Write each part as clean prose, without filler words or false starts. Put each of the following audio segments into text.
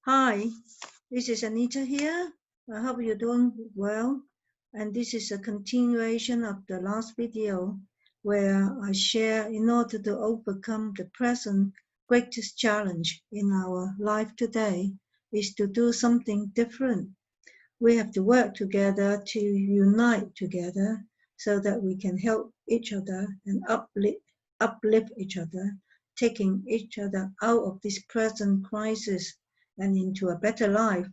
Hi, this is Anita here. I hope you're doing well. And this is a continuation of the last video where I share in order to overcome the present greatest challenge in our life today is to do something different. We have to work together to unite together so that we can help each other and uplift each other, taking each other out of this present crisis and into a better life.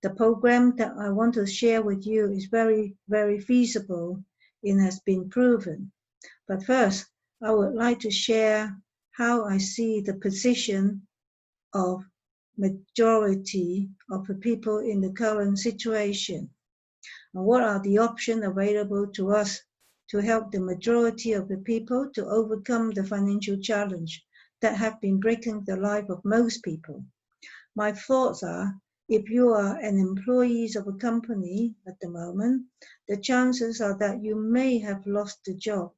The program that I want to share with you is very, very feasible and has been proven. But first, I would like to share how I see the position of majority of the people in the current situation. And what are the options available to us to help the majority of the people to overcome the financial challenge that have been breaking the life of most people? My thoughts are, if you are an employee of a company at the moment, the chances are that you may have lost the job.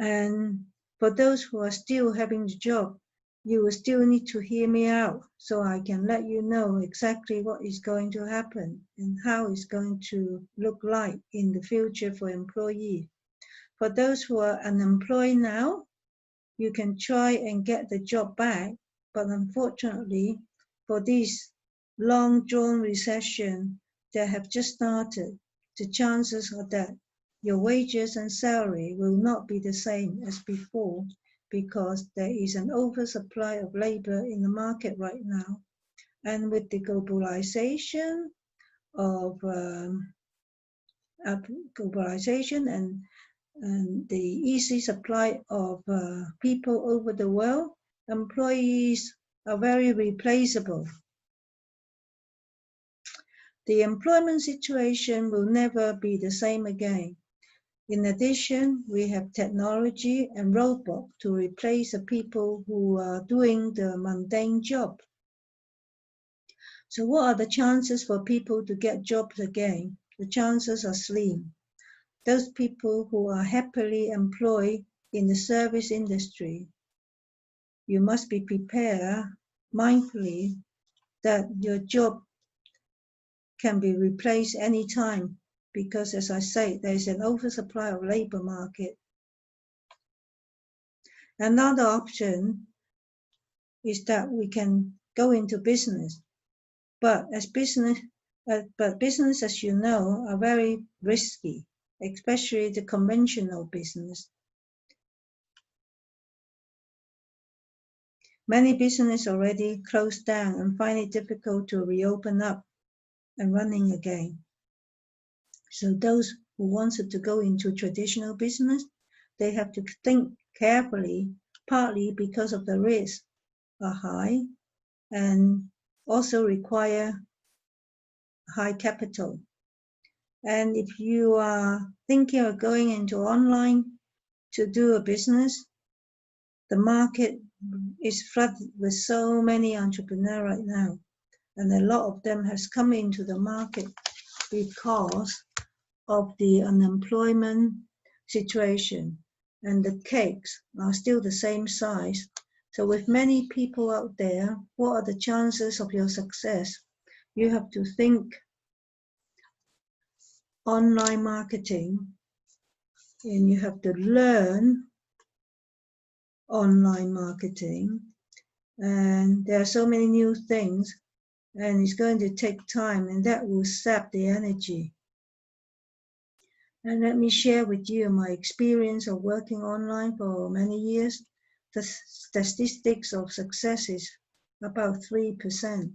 And for those who are still having the job, you will still need to hear me out so I can let you know exactly what is going to happen and how it's going to look like in the future for employees. For those who are unemployed now, you can try and get the job back, but unfortunately, for this long-drawn recession that have just started, the chances are that your wages and salary will not be the same as before because there is an oversupply of labor in the market right now. And with the globalization of and the easy supply of people over the world, employees are very replaceable. The employment situation will never be the same again. In addition, we have technology and robots to replace the people who are doing the mundane job. So what are the chances for people to get jobs again? The chances are slim. Those people who are happily employed in the service industry, you must be prepared mindfully that your job can be replaced anytime because, as I say, there is an oversupply of labor market. Another option is that we can go into business, but business, as you know, are very risky, especially the conventional business. Many businesses already closed down and find it difficult to reopen up and running again. So those who wanted to go into traditional business, they have to think carefully, partly because of the risks are high and also require high capital. And if you are thinking of going into online to do a business, the market is flooded with so many entrepreneurs right now. And a lot of them has come into the market because of the unemployment situation, and the cakes are still the same size. So with many people out there, what are the chances of your success? You have to think online marketing, and you have to learn online marketing, and there are so many new things, and it's going to take time, and that will sap the energy. And let me share with you my experience of working online for many years. The statistics of success is about 3%,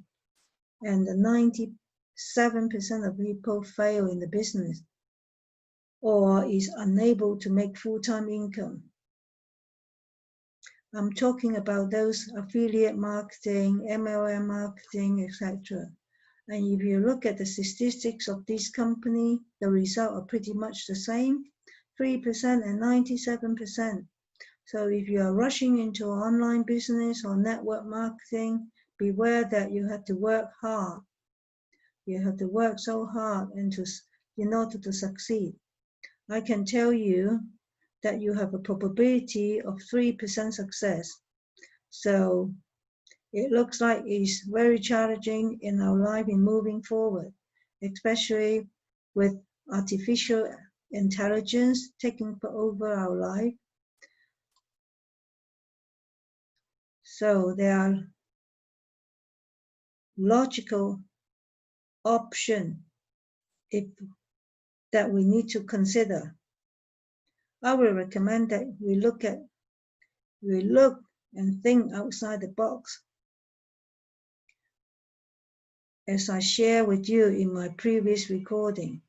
and the 97% of people fail in the business or is unable to make full-time income. I'm talking about those affiliate marketing, MLM marketing, etc. And if you look at the statistics of this company, the results are pretty much the same, 3% and 97%. So if you are rushing into online business or network marketing, beware that you have to work hard. You have to work so hard in order to succeed. I can tell you that you have a probability of 3% success. So It looks like it's very challenging in our life in moving forward, especially with artificial intelligence taking over our life. So there are logical options that we need to consider. I will recommend that we look and think outside the box. As I share with you in my previous recording,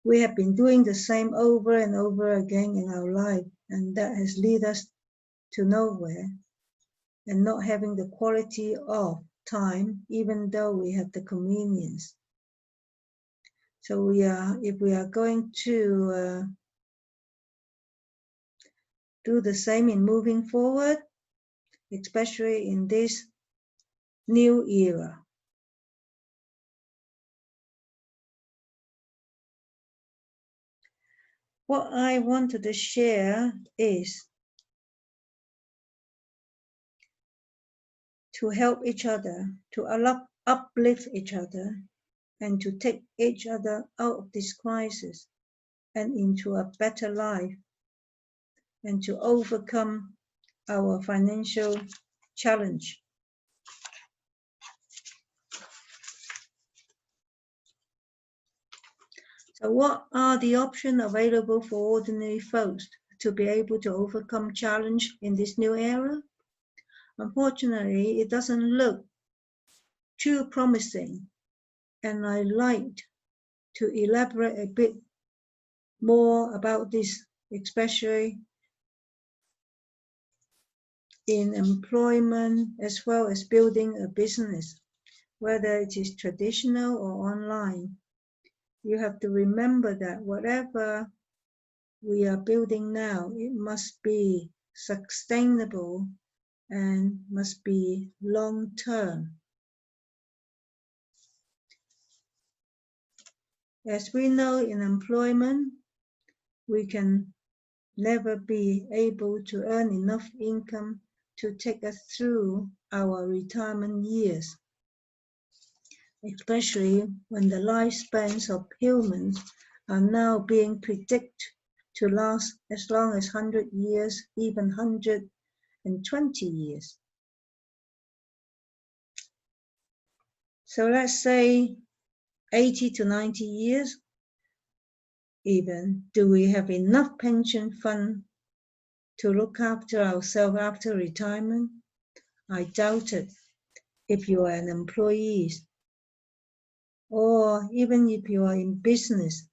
we have been doing the same over and over again in our life, and that has led us to nowhere and not having the quality of time, even though we have the convenience. So if we are going to do the same in moving forward, especially in this new era. What I wanted to share is to help each other, to uplift each other, and to take each other out of this crisis and into a better life, and to overcome our financial challenge. So what are the options available for ordinary folks to be able to overcome challenge in this new era? Unfortunately, it doesn't look too promising, and I'd like to elaborate a bit more about this, especially in employment as well as building a business, whether it is traditional or online. You have to remember that whatever we are building now, it must be sustainable and must be long-term. As we know, in employment, we can never be able to earn enough income to take us through our retirement years, especially when the lifespans of humans are now being predicted to last as long as 100 years, even 120 years. So let's say 80 to 90 years even. Do we have enough pension fund to look after ourselves after retirement? I doubt it. If you are an employee, or even if you are in business,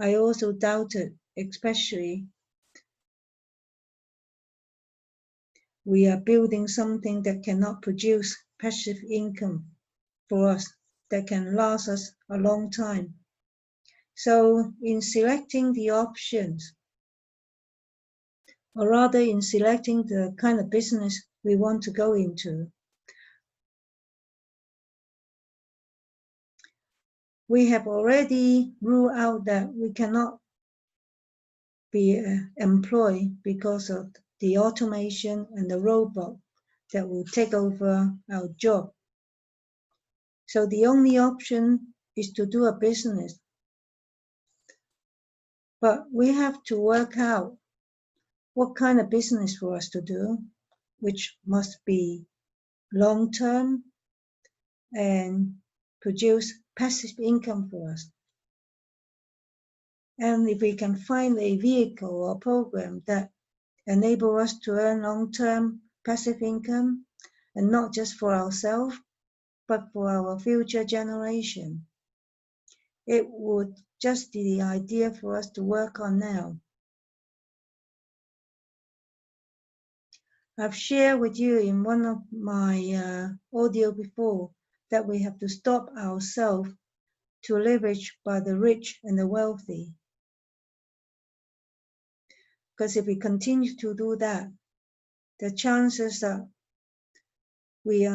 I also doubt it, especially we are building something that cannot produce passive income for us, that can last us a long time. So in selecting the options, or rather in selecting the kind of business we want to go into, we have already ruled out that we cannot be employed because of the automation and the robot that will take over our job. So the only option is to do a business. But we have to work out what kind of business for us to do, which must be long-term and produce passive income for us. And if we can find a vehicle or program that enable us to earn long-term passive income, and not just for ourselves, but for our future generation, it would just be the idea for us to work on now. I've shared with you in one of my audio before that we have to stop ourselves to leverage by the rich and the wealthy. Because if we continue to do that, the chances that we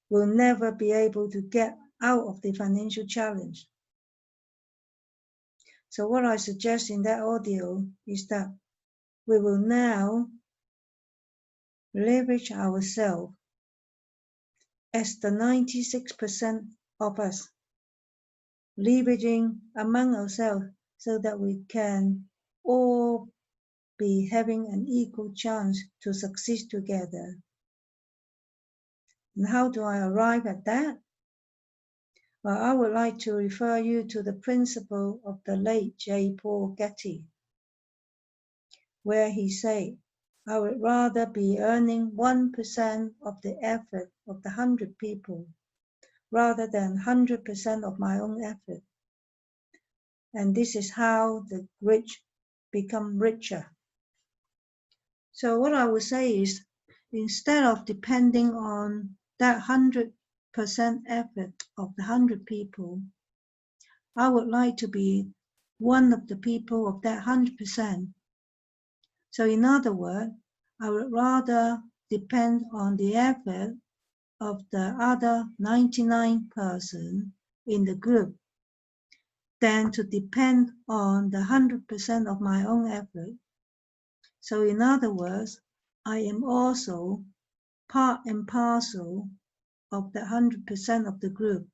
will never be able to get out of the financial challenge. So what I suggest in that audio is that we will now leverage ourselves as the 96% of us, leveraging among ourselves so that we can all be having an equal chance to succeed together. And how do I arrive at that? Well, I would like to refer you to the principle of the late J. Paul Getty, where he said, I would rather be earning 1% of the effort of the 100 people rather than 100% of my own effort. And this is how the rich become richer. So what I would say is, instead of depending on that 100% effort of the 100 people, I would like to be one of the people of that 100%. So in other words, I would rather depend on the effort of the other 99% in the group than to depend on the 100% of my own effort. So in other words, I am also part and parcel of the 100% of the group.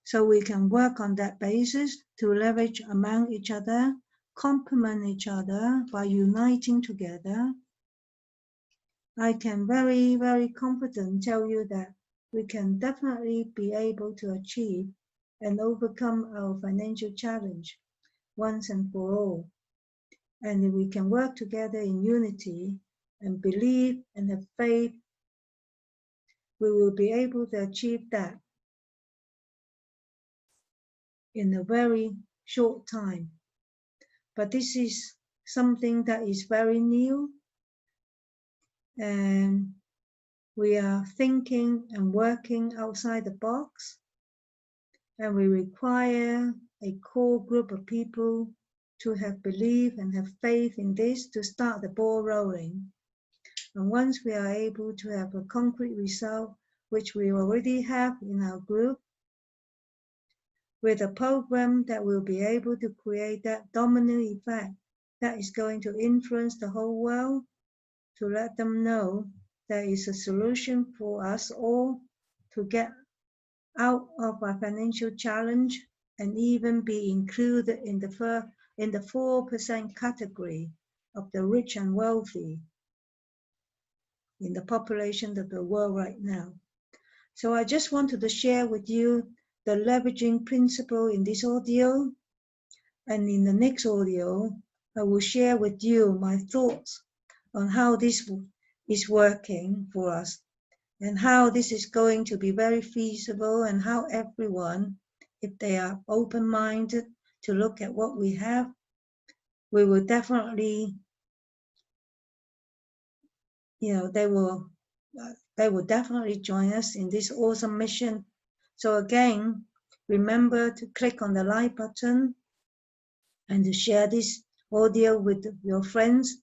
So we can work on that basis to leverage among each other, complement each other by uniting together. I can very, very confident tell you that we can definitely be able to achieve and overcome our financial challenge once and for all. And if we can work together in unity and believe and have faith, we will be able to achieve that in a very short time. But this is something that is very new, and we are thinking and working outside the box, and we require a core group of people to have belief and have faith in this to start the ball rolling. And once we are able to have a concrete result, which we already have in our group, with a program that will be able to create that domino effect that is going to influence the whole world, to let them know there is a solution for us all to get out of our financial challenge and even be included in the 4% category of the rich and wealthy in the population of the world right now. So I just wanted to share with you the leveraging principle in this audio. And in the next audio, I will share with you my thoughts on how this is working for us and how this is going to be very feasible, and how everyone, if they are open-minded to look at what we have, we will definitely, they will definitely join us in this awesome mission. So again, remember to click on the like button and to share this audio with your friends.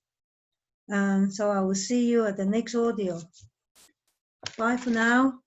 And so I will see you at the next audio. Bye for now.